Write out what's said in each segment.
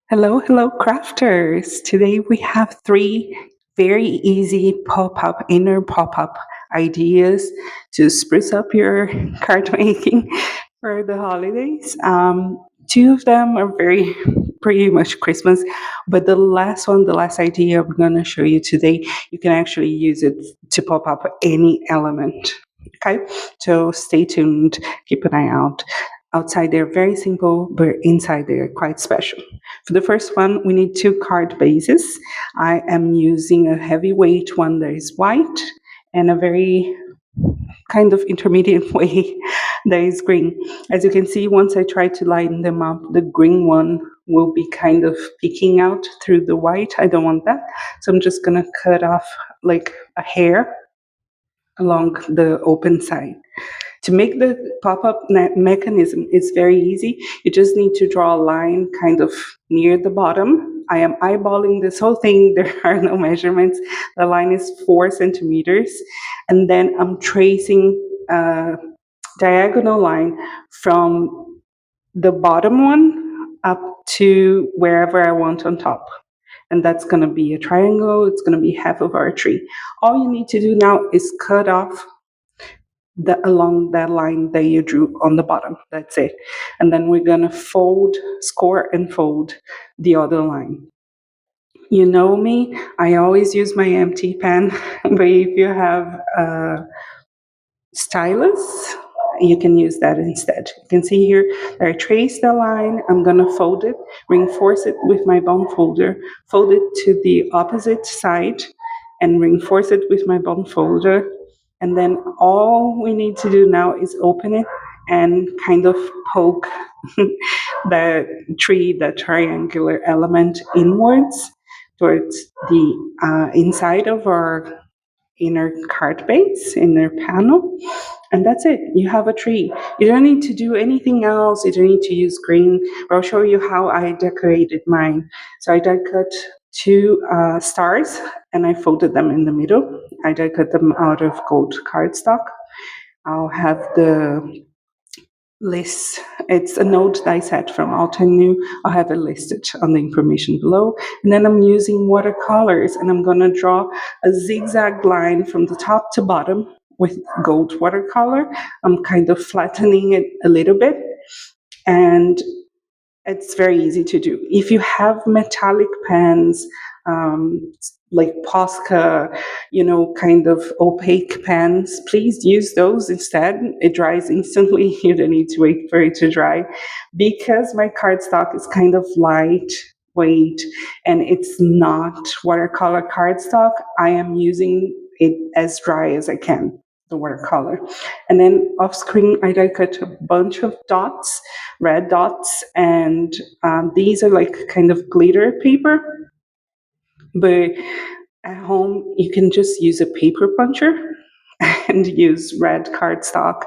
Hello, hello, crafters. Today we have three very easy inner pop up ideas to spruce up your card making for the holidays. Two of them are very pretty much Christmas, but the last idea I'm going to show you today, you can actually use it to pop up any element. Okay, so stay tuned, keep an eye out. Outside they're very simple, but inside they're quite special. For the first one, we need two card bases. I am using a heavyweight one that is white and a very kind of intermediate way that is green. As you can see, once I try to line them up, the green one will be kind of peeking out through the white. I don't want that. So I'm just going to cut off like a hair along the open side. To make the pop-up mechanism, it's very easy. You just need to draw a line kind of near the bottom. I am eyeballing this whole thing. There are no measurements. The line is 4 centimeters. And then I'm tracing a diagonal line from the bottom one up to wherever I want on top. And that's going to be a triangle. It's going to be half of our tree. All you need to do now is cut off along that line that you drew on the bottom. That's it. And then we're going to score and fold the other line. You know me, I always use my empty pen, but if you have a stylus, you can use that instead. You can see here that I trace the line, I'm going to fold it, reinforce it with my bone folder, fold it to the opposite side, and reinforce it with my bone folder. And then all we need to do now is open it and kind of poke the tree, the triangular element inwards towards the inside of our inner card base, inner panel. And that's it. You have a tree. You don't need to do anything else. You don't need to use green. But I'll show you how I decorated mine. So I die cut two stars and I folded them in the middle. I die cut them out of gold cardstock. I'll have the list. It's a note that I set from Alton New. I'll have it listed on the information below. And then I'm using watercolors and I'm going to draw a zigzag line from the top to bottom with gold watercolor. I'm kind of flattening it a little bit and it's very easy to do. If you have metallic pens, like Posca, kind of opaque pens, please use those instead. It dries instantly. You don't need to wait for it to dry. Because my cardstock is kind of lightweight and it's not watercolor cardstock, I am using it as dry as I can, the watercolor. And then off screen, I cut a bunch of dots, red dots, and these are like kind of glitter paper. But at home, you can just use a paper puncher and use red cardstock.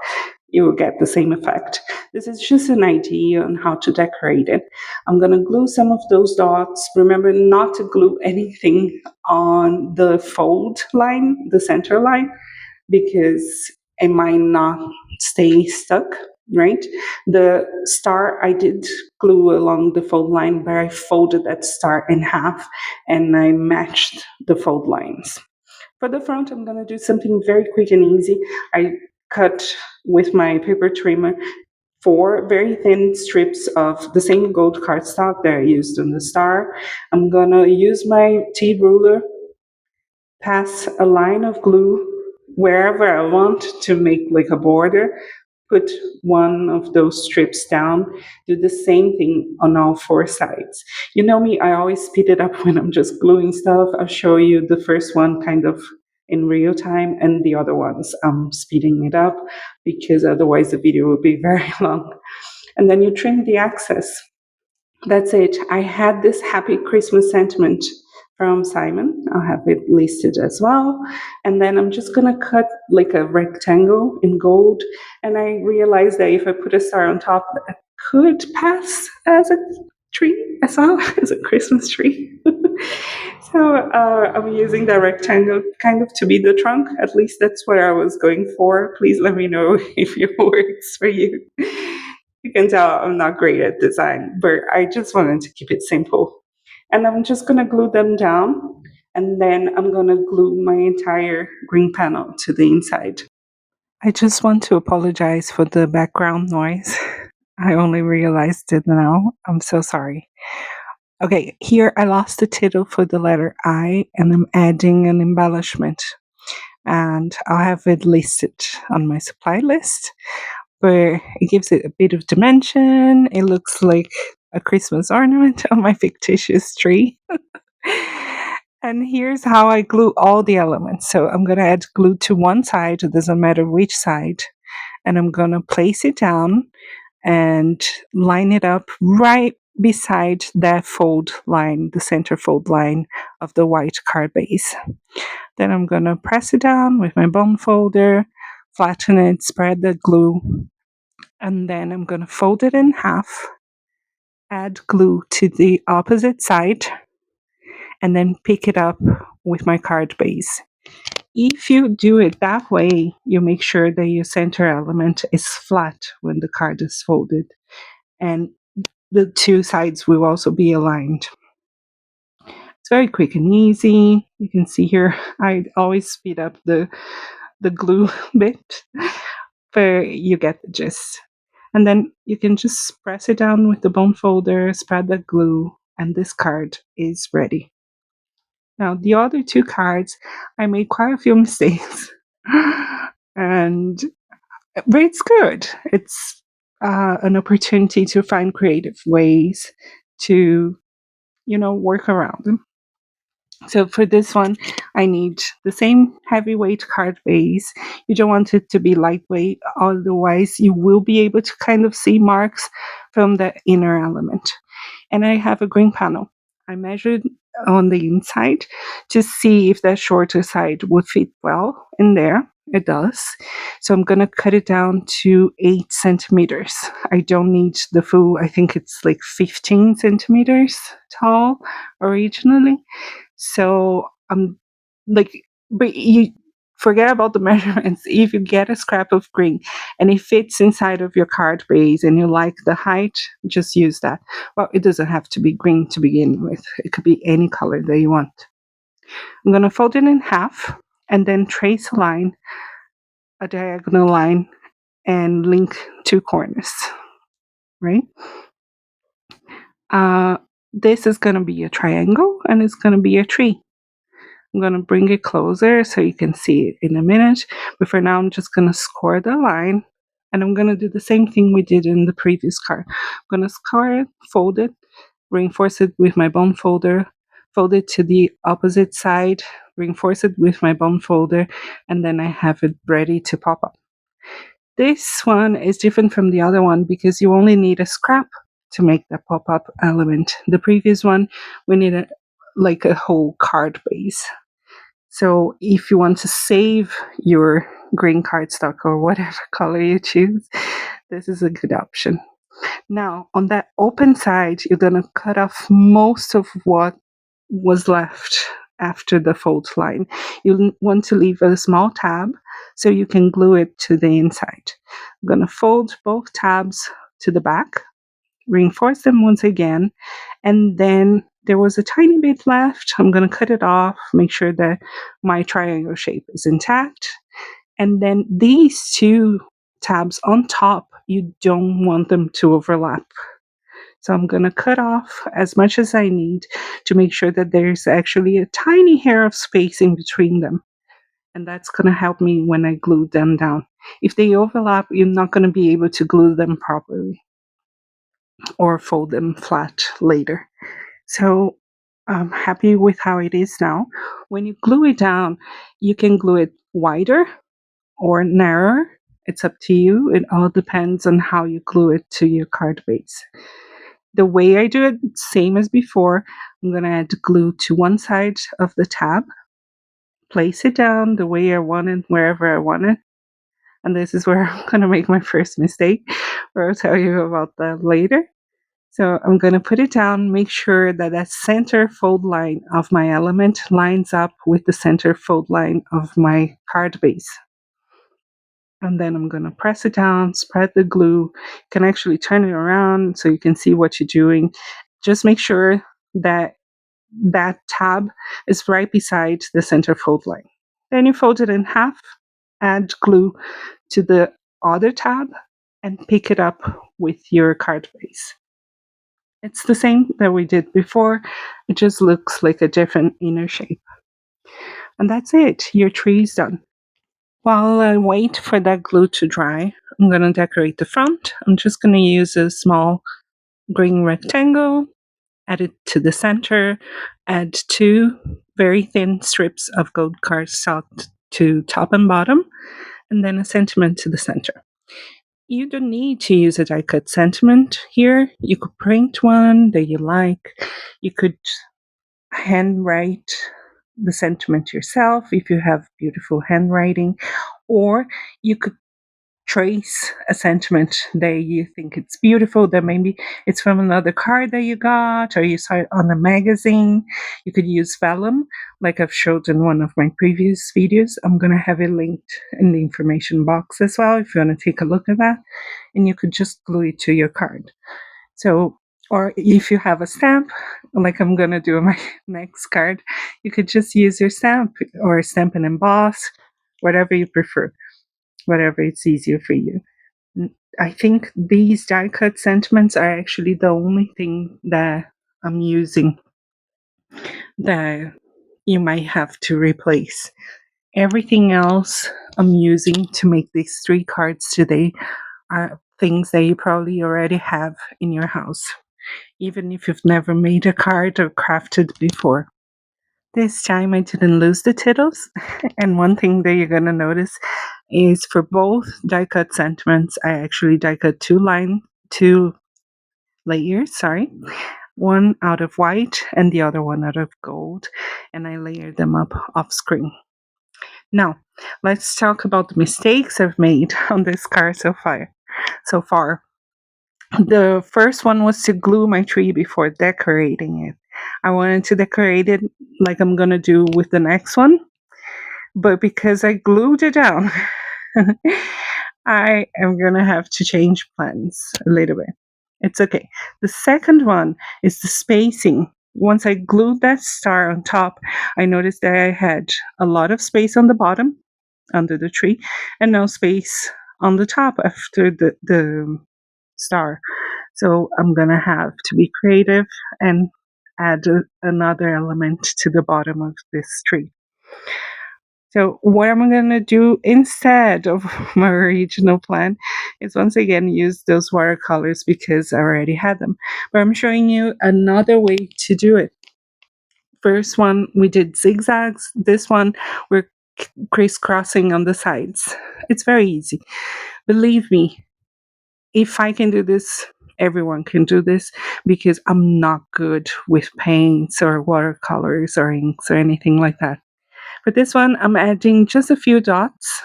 You will get the same effect. This is just an idea on how to decorate it. I'm going to glue some of those dots. Remember not to glue anything on the fold line, the center line, because it might not stay stuck, right? The star I did glue along the fold line, but I folded that star in half and I matched the fold lines. For the front, I'm going to do something very quick and easy. I cut with my paper trimmer 4 very thin strips of the same gold cardstock that I used on the star. I'm going to use my T ruler, pass a line of glue wherever I want to make like a border, put one of those strips down, do the same thing on all 4 sides. You know me, I always speed it up when I'm just gluing stuff. I'll show you the first one kind of in real time and the other ones I'm speeding it up because otherwise the video will be very long. And then you trim the excess. That's it. I had this happy Christmas sentiment from Simon. I'll have it listed as well. And then I'm just going to cut like a rectangle in gold. And I realized that if I put a star on top, that could pass as a tree as well, as a Christmas tree. So I'm using that rectangle kind of to be the trunk. At least that's what I was going for. Please let me know if it works for you. You can tell I'm not great at design, but I just wanted to keep it simple. And I'm just gonna glue them down, and then I'm gonna glue my entire green panel to the inside. I just want to apologize for the background noise. I only realized it now. I'm so sorry. Okay, here I lost the title for the letter I, and I'm adding an embellishment. And I'll have it listed on my supply list, where it gives it a bit of dimension. It looks like a Christmas ornament on my fictitious tree. And here's how I glue all the elements. So I'm going to add glue to one side, it doesn't matter which side, and I'm going to place it down and line it up right beside that fold line, the center fold line of the white card base. Then I'm going to press it down with my bone folder, flatten it, spread the glue, and then I'm going to fold it in half, add glue to the opposite side, and then pick it up with my card base. If you do it that way, you make sure that your center element is flat when the card is folded, and the two sides will also be aligned. It's very quick and easy. You can see here, I always speed up the glue bit, but you get the gist. And then you can just press it down with the bone folder, spread the glue, and this card is ready. Now, the other two cards, I made quite a few mistakes. and But it's good. It's an opportunity to find creative ways to, work around them. So for this one, I need the same heavyweight card base. You don't want it to be lightweight, otherwise you will be able to kind of see marks from the inner element. And I have a green panel. I measured on the inside to see if that shorter side would fit well in there. It does. So I'm going to cut it down to 8 centimeters. I don't need the full, I think it's like 15 centimeters tall originally. So I'm like, but you forget about the measurements. If you get a scrap of green and it fits inside of your card base and you like the height, just use that. Well, it doesn't have to be green to begin with, it could be any color that you want. I'm going to fold it in half and then trace a line, a diagonal line, and link two corners, right? This is going to be a triangle and it's going to be a tree. I'm going to bring it closer so you can see it in a minute. But for now, I'm just going to score the line. And I'm going to do the same thing we did in the previous card. I'm going to score it, fold it, reinforce it with my bone folder, fold it to the opposite side, reinforce it with my bone folder, and then I have it ready to pop up. This one is different from the other one because you only need a scrap to make the pop-up element. The previous one, we needed like a whole card base. So if you want to save your green cardstock or whatever color you choose, this is a good option. Now, on that open side, you're going to cut off most of what was left after the fold line. You want to leave a small tab so you can glue it to the inside. I'm going to fold both tabs to the back, reinforce them once again, and then there was a tiny bit left. I'm going to cut it off, make sure that my triangle shape is intact. And then these two tabs on top, you don't want them to overlap. So I'm going to cut off as much as I need to make sure that there's actually a tiny hair of space in between them. And that's going to help me when I glue them down. If they overlap, you're not going to be able to glue them properly or fold them flat later. So I'm happy with how it is now. When you glue it down, you can glue it wider or narrower. It's up to you. It all depends on how you glue it to your card base. The way I do it, same as before, I'm going to add glue to one side of the tab, place it down the way I want it, wherever I want it. And this is where I'm going to make my first mistake, where I'll tell you about that later. So I'm going to put it down, make sure that that center fold line of my element lines up with the center fold line of my card base. And then I'm going to press it down, spread the glue. You can actually turn it around so you can see what you're doing. Just make sure that that tab is right beside the center fold line. Then you fold it in half, add glue to the other tab, and pick it up with your card base. It's the same that we did before, it just looks like a different inner shape. And that's it, your tree is done. While I wait for that glue to dry, I'm going to decorate the front. I'm just going to use a small green rectangle, add it to the center, add two very thin strips of gold cardstock to top and bottom, and then a sentiment to the center. You don't need to use a die cut sentiment here. You could print one that you like. You could handwrite the sentiment yourself if you have beautiful handwriting, or you could trace a sentiment that you think it's beautiful, that maybe it's from another card that you got or you saw it on a magazine. You could use vellum like I've showed in one of my previous videos. I'm going to have it linked in the information box as well if you want to take a look at that, and you could just glue it to your card. So, or if you have a stamp, like I'm going to do on my next card, you could just use your stamp or stamp and emboss, whatever you prefer, whatever it's easier for you. I think these die cut sentiments are actually the only thing that I'm using that you might have to replace. Everything else I'm using to make these three cards today are things that you probably already have in your house, even if you've never made a card or crafted before. This time I didn't lose the tittles, and one thing that you're going to notice is for both die cut sentiments, I actually die cut two layers, one out of white and the other one out of gold, and I layered them up off screen. Now, let's talk about the mistakes I've made on this card so far. The first one was to glue my tree before decorating it. I wanted to decorate it like I'm gonna do with the next one, but because I glued it down, I am gonna have to change plans a little bit. It's okay. The second one is the spacing. Once I glued that star on top, I noticed that I had a lot of space on the bottom under the tree and no space on the top after the star. So I'm gonna have to be creative and add another element to the bottom of this tree. So what I'm gonna do instead of my original plan is once again use those watercolors because I already had them. But I'm showing you another way to do it. First one we did zigzags. This one we're crisscrossing on the sides. It's very easy. Believe me, if I can do this, everyone can do this because I'm not good with paints or watercolors or inks or anything like that. For this one, I'm adding just a few dots,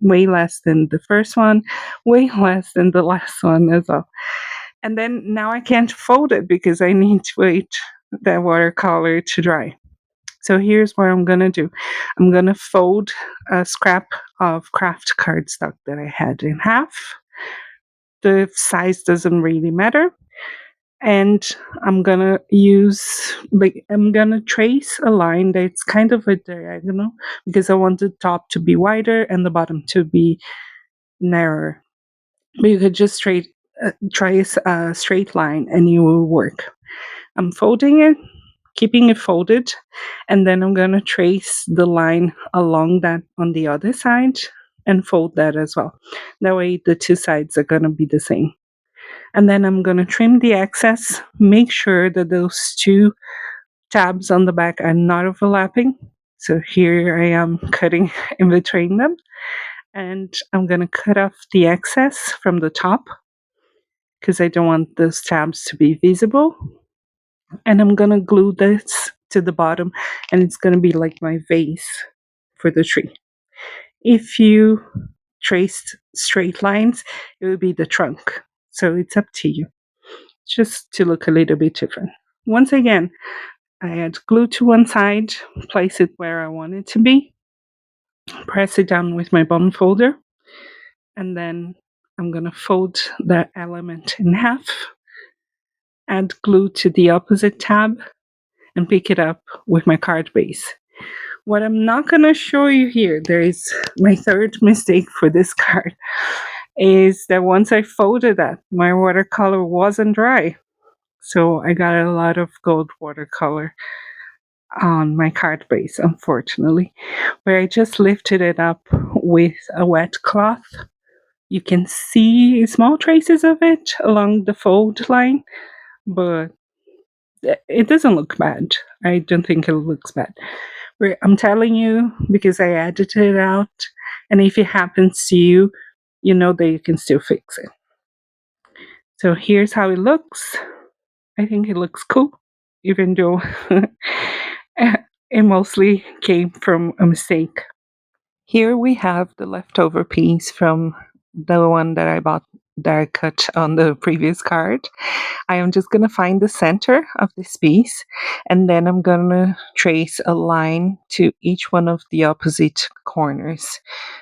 way less than the first one, way less than the last one as well. And then now I can't fold it because I need to wait that watercolor to dry. So here's what I'm gonna do. I'm gonna fold a scrap of craft cardstock that I had in half. The size doesn't really matter. And I'm gonna I'm gonna trace a line that's kind of a diagonal because I want the top to be wider and the bottom to be narrower. But you could just trace a straight line and it will work. I'm folding it, keeping it folded, and then I'm gonna trace the line along that on the other side and fold that as well. That way the two sides are gonna be the same. And then I'm going to trim the excess, make sure that those two tabs on the back are not overlapping. So here I am cutting in between them. And I'm going to cut off the excess from the top because I don't want those tabs to be visible. And I'm going to glue this to the bottom, and it's going to be like my vase for the tree. If you traced straight lines, it would be the trunk. So it's up to you, just to look a little bit different. Once again, I add glue to one side, place it where I want it to be, press it down with my bond folder, And then I'm going to fold the element in half, add glue to the opposite tab, and pick it up with my card base. What I'm not going to show you here, there is my third mistake for this card, is that once I folded that, my watercolor wasn't dry. So I got a lot of gold watercolor on my card base, unfortunately, where I just lifted it up with a wet cloth. You can see small traces of it along the fold line, but it doesn't look bad. I don't think it looks bad. I'm telling you because I edited it out, and if it happens to you, you know that you can still fix it. So here's how it looks. I think it looks cool, even though it mostly came from a mistake. Here we have the leftover piece from the one that I bought that I cut on the previous card. I am just going to find the center of this piece, and then I'm going to trace a line to each one of the opposite corners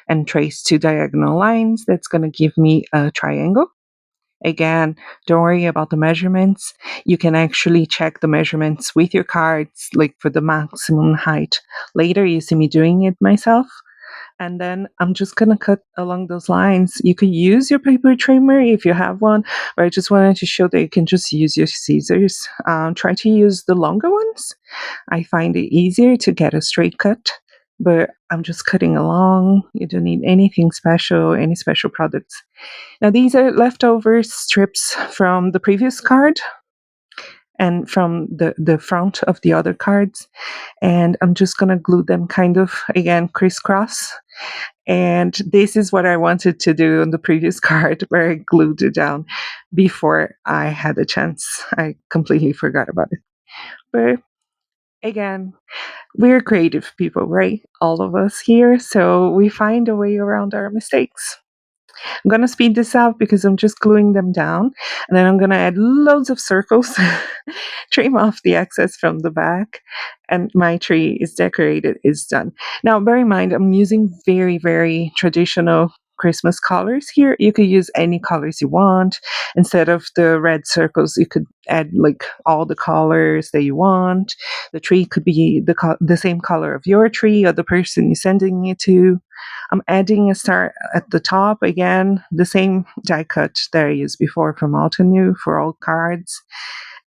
and trace two diagonal lines. That's going to give me a triangle. Again, don't worry about the measurements. You can actually check the measurements with your cards, like for the maximum height. Later, you see me doing it myself. And then I'm just going to cut along those lines. You could use your paper trimmer if you have one, but I just wanted to show that you can just use your scissors. Try to use the longer ones. I find it easier to get a straight cut, but I'm just cutting along. You don't need anything special, any special products. Now, these are leftover strips from the previous card and from the front of the other cards. And I'm just going to glue them kind of, again, crisscross. And this is what I wanted to do on the previous card where I glued it down before I had a chance. I completely forgot about it. But again, we're creative people, right? All of us here. So we find a way around our mistakes. I'm going to speed this up because I'm just gluing them down. And then I'm going to add loads of circles, trim off the excess from the back, and my tree is decorated, is done. Now, bear in mind, I'm using very, very traditional Christmas colors here. You could use any colors you want. Instead of the red circles, you could add like all the colors that you want. The tree could be the same color of your tree or the person you're sending it to. I'm adding a star at the top again, the same die cut that I used before from Altenew for all cards.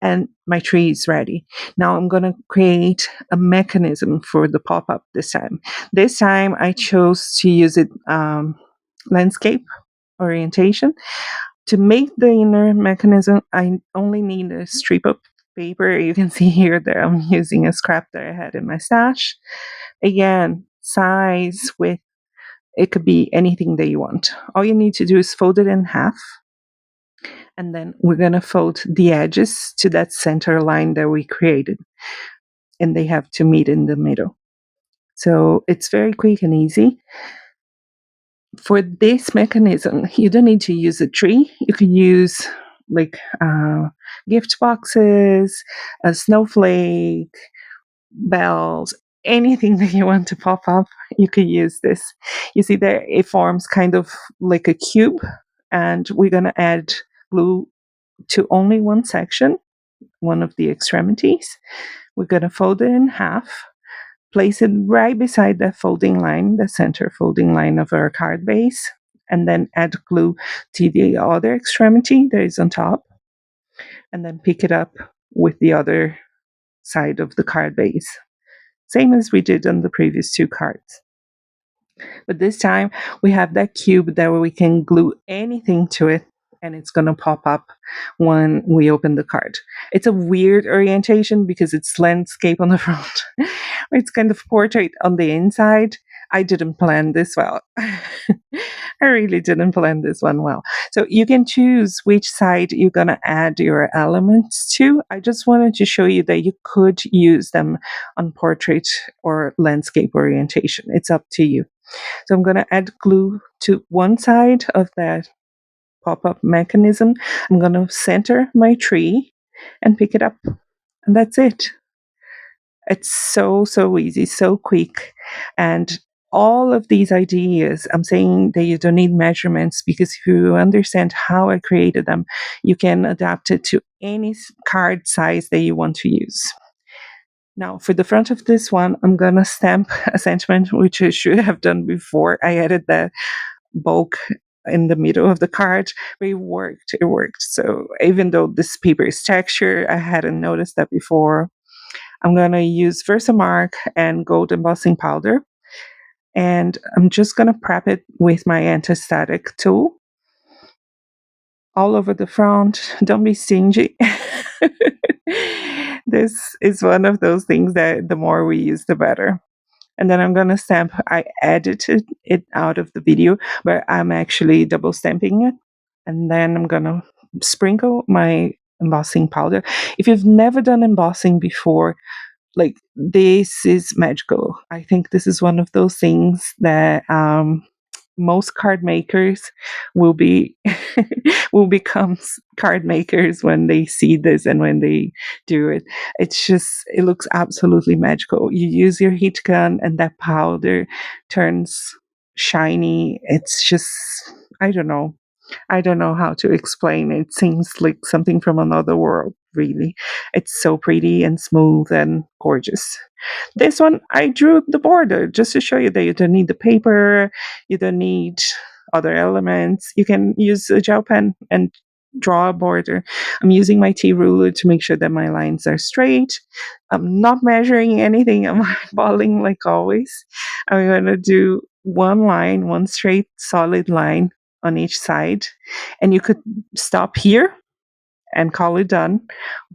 And my tree is ready. Now I'm going to create a mechanism for the pop-up this time. This time I chose to use it landscape orientation. To make the inner mechanism, I only need a strip of paper. You can see here that I'm using a scrap that I had in my stash. Again, size, width, it could be anything that you want. All you need to do is fold it in half. And then we're going to fold the edges to that center line that we created. And they have to meet in the middle. So it's very quick and easy. For this mechanism, you don't need to use a tree. You can use like gift boxes, a snowflake, bells, anything that you want to pop up, you could use this. You see there, it forms kind of like a cube, and we're going to add glue to only one section, one of the extremities. We're going to fold it in half, place it right beside that folding line, the center folding line of our card base, and then add glue to the other extremity that is on top, and then pick it up with the other side of the card base. Same as we did on the previous two cards. But this time we have that cube that we can glue anything to it and it's going to pop up when we open the card. It's a weird orientation because it's landscape on the front. It's kind of portrait on the inside. I didn't plan this well. I really didn't plan this one well. So you can choose which side you're going to add your elements to. I just wanted to show you that you could use them on portrait or landscape orientation. It's up to you. So I'm going to add glue to one side of that pop-up mechanism. I'm going to center my tree and pick it up. And that's it. It's so easy, so quick. And all of these ideas, I'm saying that you don't need measurements, because if you understand how I created them, you can adapt it to any card size that you want to use. Now, for the front of this one, I'm gonna stamp a sentiment, which I should have done before. I added the bulk in the middle of the card, but it worked. It worked. So even though this paper is texture, I hadn't noticed that before. I'm gonna use Versamark and gold embossing powder, and I'm just gonna prep it with my anti-static tool all over the front. Don't be stingy. This is one of those things that the more we use, the better. And then I'm gonna stamp. I edited it out of the video, but I'm actually double stamping it. And then I'm gonna sprinkle my embossing powder. If you've never done embossing before, like, this is magical. I think this is one of those things that most card makers will be will become card makers when they see this and when they do it. It's just, it looks absolutely magical. You use your heat gun and that powder turns shiny. It's just, I don't know. I don't know how to explain it. It seems like something from another world, really. It's so pretty and smooth and gorgeous. This one, I drew the border just to show you that you don't need the paper, you don't need other elements. You can use a gel pen and draw a border. I'm using my T ruler to make sure that my lines are straight. I'm not measuring anything, I'm eyeballing like always. I'm going to do one line, one straight solid line on each side. And you could stop here and call it done.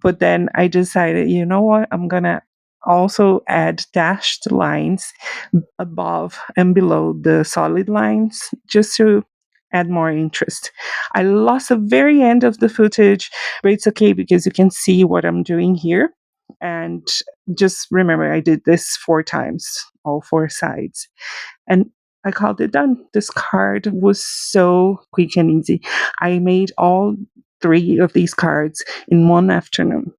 But then I decided, you know what? I'm going to also add dashed lines above and below the solid lines, just to add more interest. I lost the very end of the footage, but it's okay because you can see what I'm doing here. And just remember, I did this 4 times, all 4 sides. And I called it done. This card was so quick and easy. I made all 3 of these cards in one afternoon.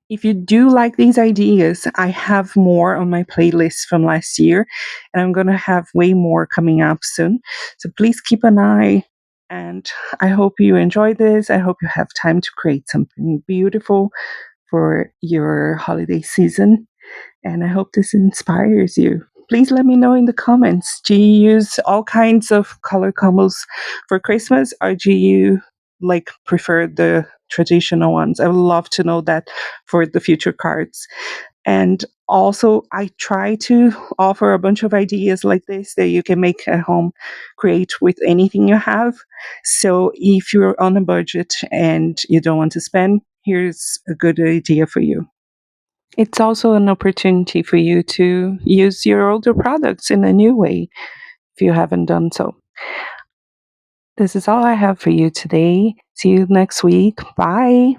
If you do like these ideas, I have more on my playlist from last year, and I'm going to have way more coming up soon. So please keep an eye. And I hope you enjoy this. I hope you have time to create something beautiful for your holiday season. And I hope this inspires you. Please let me know in the comments. Do you use all kinds of color combos for Christmas, or do you like prefer the traditional ones? I would love to know that for the future cards. And also, I try to offer a bunch of ideas like this that you can make at home, create with anything you have. So if you're on a budget and you don't want to spend, here's a good idea for you. It's also an opportunity for you to use your older products in a new way if you haven't done so. This is all I have for you today. See you next week. Bye.